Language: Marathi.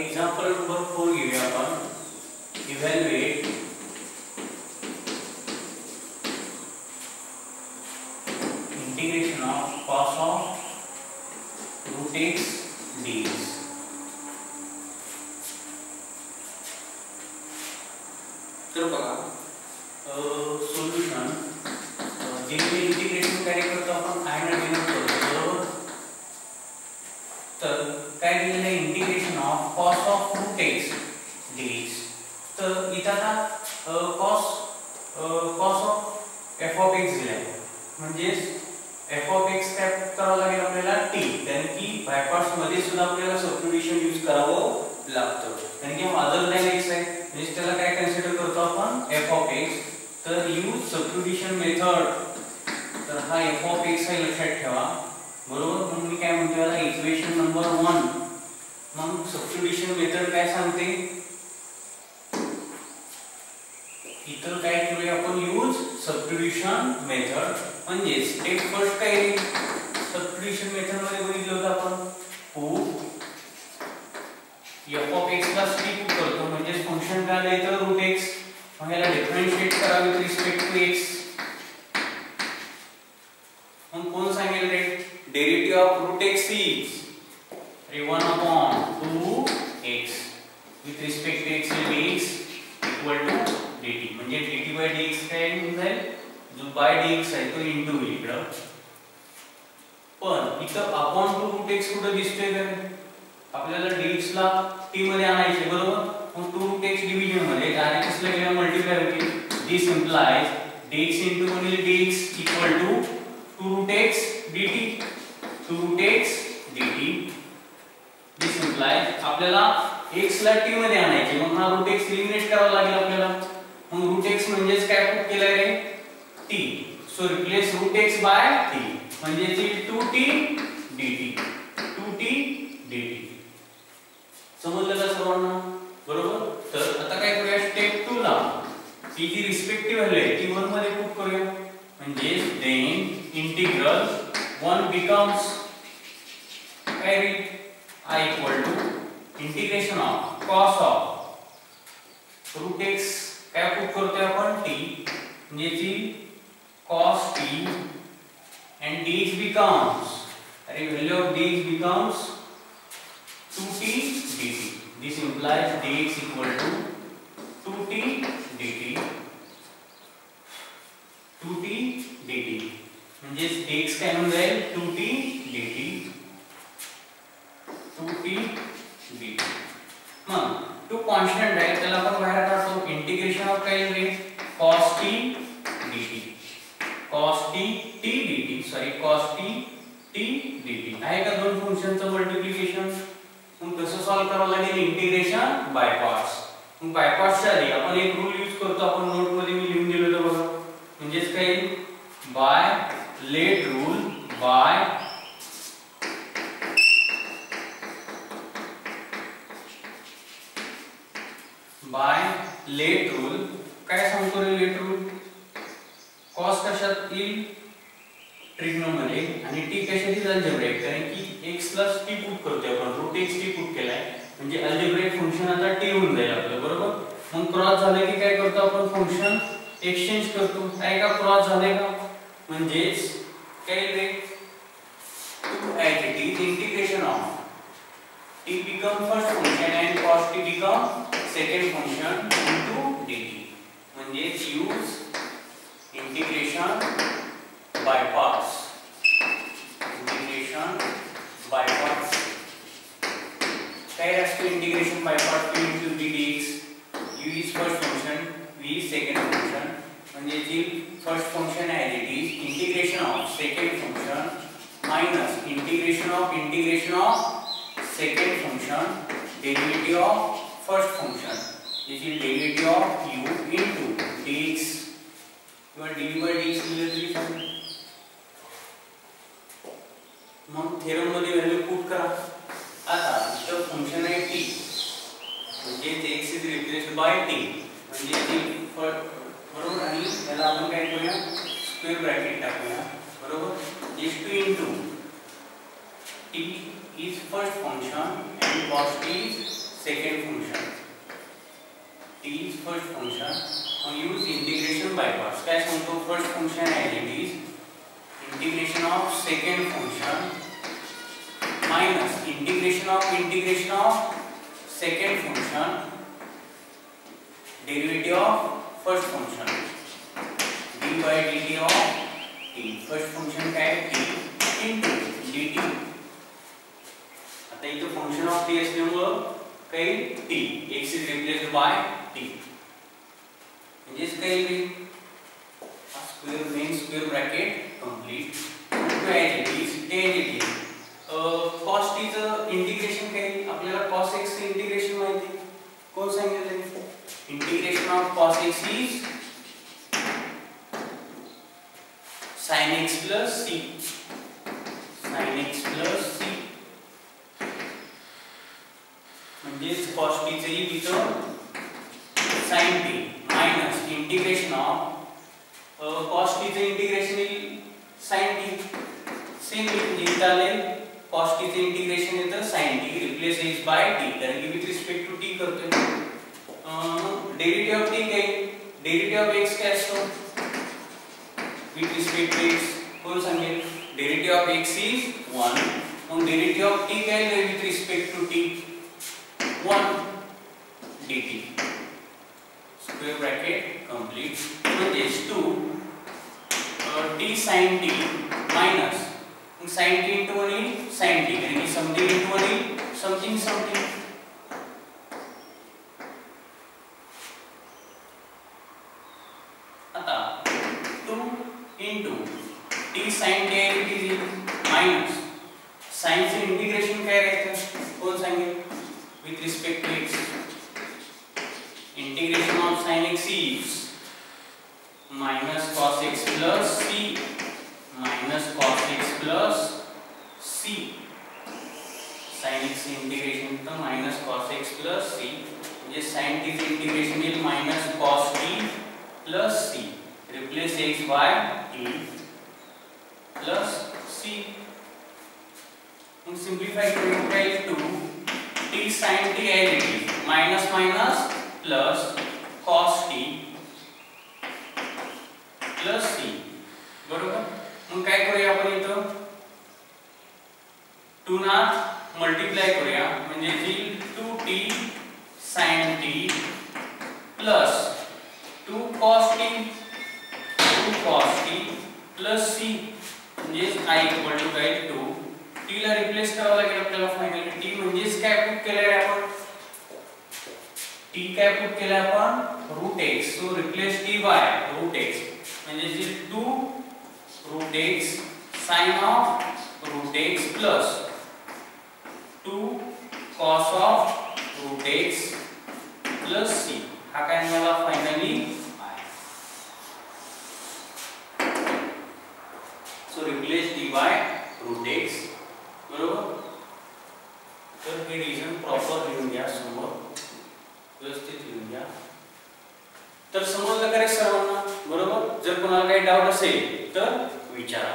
एक्झाम्पल नंबर 4 घेऊया आपण. Evaluate integration of cos of root x dx. तर बघा सोल्युशन जे इंटिग्रेशन कार्य करतो आपण आय ने डिनोट करतो बरोबर. तर काय दिलेलं आहे integration of cos of root x dx. तर इथं आता cos of f of x दिलाय म्हणजे f of x काय करावं लागेल आपल्याला t, कारण की बाय पार्ट्स मध्ये सुद्धा आपल्याला सबस्टिट्यूशन यूज करावं लागतं, कारण की अदर दॅन x आहे म्हणजे त्याला काय कन्सिडर करतो आपण f of x. तर यूज सबस्टिट्यूशन मेथड. तर हा f of x आहे लक्षात ठेवा बरोबर. म्हणून मी काय म्हणतो याला इक्वेशन नंबर 1. मग सबस्टिट्यूशन मेथड काय सांगते, इतर काय करूया आपण यूज सबस्टिट्यूशन मेथड. म्हणजे स्टेप फर्स्ट काय सबस्टिट्यूशन मेथड मध्ये बघितलं होतं आपण पुट f of x ला पुट करतो म्हणजे फंक्शन काय आलं तर रूट x. मग याला डिफरन्शिएट करावे विथ रिस्पेक्ट टू x. मग कोण सांगेल रे derivative of root x is 1/2x with respect to x will be x equal to dt. म्हणजे dt by dx काय होईल, जो बाय dx आहे तो इनटू होईल इकडं. पण इथं अपॉन टू रूट x कुठे दिसतोय का, आपल्याला dx ला t मध्ये आणायचे बरोबर. मग 2 रूट x डिव्हिजन मध्ये डायरेक्ट कसला गेला मल्टिप्लाय होईल. दिस implies dx into 1 dx equal to 2 root x dt. 2 root x dt. This implies आपल्याला x ला t मध्ये आणायचे, मग हा रूट x एलिमिनेट करावा लागेल आपल्याला. मग रूट x म्हणजेच काय पुट केलाय रे t. So replace root x by t म्हणजे ती 2t dt. 2t dt. समजलं का सर्वांना बरोबर. तर आता काय करूया स्टेप 2 ला ती जी रिस्पेक्टिव्ह व्हॅल्यू आहे ती 1 मध्ये पुट करूया. म्हणजे देन इंटिग्रल 1 बिकम्स काय रे I equal to integration of cos of root x काय पुट करतोय आपण t म्हणजे ती cos t and dx becomes अरे value of dx becomes 2t dt. This implies dx equal to 2t dt. 2t dt म्हणजे dx काय होऊन जाईल 2t dt. 2t dt. मग टू कॉन्स्टंट आहे त्याला आपण बाहेर काढतो. इंटिग्रेशन ऑफ काय येईल cos t dt. cos t t dt sorry cos t t dt आहे का दोन फंक्शनचं मल्टिप्लिकेशन. मग कसं सॉल्व करावं लागेल इंटिग्रेशन बाय पार्ट्स. मग बाय पार्ट्सच्या आधी आपण एक रूल यूज करतो, आपण नोट मध्ये मी लिहून दिलं होतं बघा. म्हणजेच काय by late rule. By late rule काय सांगतो रे लेट रूल. cos कशात येईल ट्रिग्नोमध्ये आणि t कशात येईल अल्जेब्राइक, कारण की x ला t पुट करतोय आपण रूट x t पुट केलाय म्हणजे अल्जेब्राइक फंक्शन आता t होऊन जाईल आपलं बरोबर. मग क्रॉस झालं की काय करतो आपण फंक्शन एक्सचेंज करतो. काय का क्रॉस झाले का म्हणजेच काय रे 2 as it is integration of t become first function and cos t become second function into dt. म्हणजे use integration by parts. Integration by parts काय असतो integration by parts into dx. u is first function, v is second function. म्हणजे जी फर्स्ट फंक्शन आहे it is integration of second function minus integration of second function derivative of first function. This is derivative of u into dx. You are dv by dx clearly fine. मग थेरम मध्ये व्हॅल्यू पुट करा. आता इथं फंक्शन आहे t म्हणजे x is replaced by t म्हणजे t बरोबर. आणि याला आपण काय करूया स्क्वेअर ब्रॅकेट टाकूया बरोबर. this 2 into t is first function and cos t is second function. t is first function. Now use integration by parts. काय सांगतो first function as it is integration of second function minus integration of second function derivative of first function d by dt of t. first function काय t into dt. आता इथं function of t असल्यामुळे काही t x is replaced by t. म्हणजेच काही square main square bracket complete to as it is cos t चं इंटिग्रेशन काय आपल्याला cos x चं इंटिग्रेशन माहिती आहे. कोण सांगितलं? Integration of cos x is sin x plus c. sin x plus c म्हणजेच cos t चं इथं sin t minus integration of cos t चं इंटिग्रेशन येईल sin t. सेम लिहिता आले cos t चं इंटिग्रेशन येतं sin t replace x by t कारण की विथ रिस्पेक्ट टू t करतोय. डेरिव्हेटिव्ह ऑफ t काय? डेरिव्हेटिव्ह ऑफ x काय असतो? विथ रिस्पेक्ट टू x कोण सांगेल? Derivative of x is 1. मग डेरिव्हेटिव्ह ऑफ t काय आहे with respect to t? 1 dt. Square bracket complete म्हणजेच 2 t sin t minus sin t into 1 is sin t यानी something into 1 is something. आता 2 into t sin t is minus sin चे इंटिग्रेशन काय राहतं कोण सांगेल? With respect to x integration of sin x is minus cos x plus c minus cos x plus c. sin x integration तर minus cos x plus c म्हणजे sin t चे इंटिग्रेशन येईल minus cos t plus c replace x by t plus c. मग सिंप्लिफाय करून काय 2 t sin t as it is minus minus plus cos t plus c. बरोबर. मग काय करूया आपण इथं 2 ना मल्टिप्लाय करूया म्हणजे येईल 2t sin t plus 2 cos t plus c म्हणजे i equal to काय 2 t ला रिप्लेस करावं लागेल आपल्याला फायनली. t म्हणजेच काय पुट केलंय आपण? t काय पुट केलंय आपण? Root x. So replace t by root x म्हणजे येईल 2 root x sin of root x plus 2 cos of root x plus c. हा काय मिळाला finally i. So replace d by root x. बरोबर. तर हे रिजन प्रॉपर लिहून घ्या समोर व्यवस्थित लिहून घ्या. तर समजलं का रे सर्वांना? बरोबर. जर कोणाला काही डाऊट असेल तर विचारा.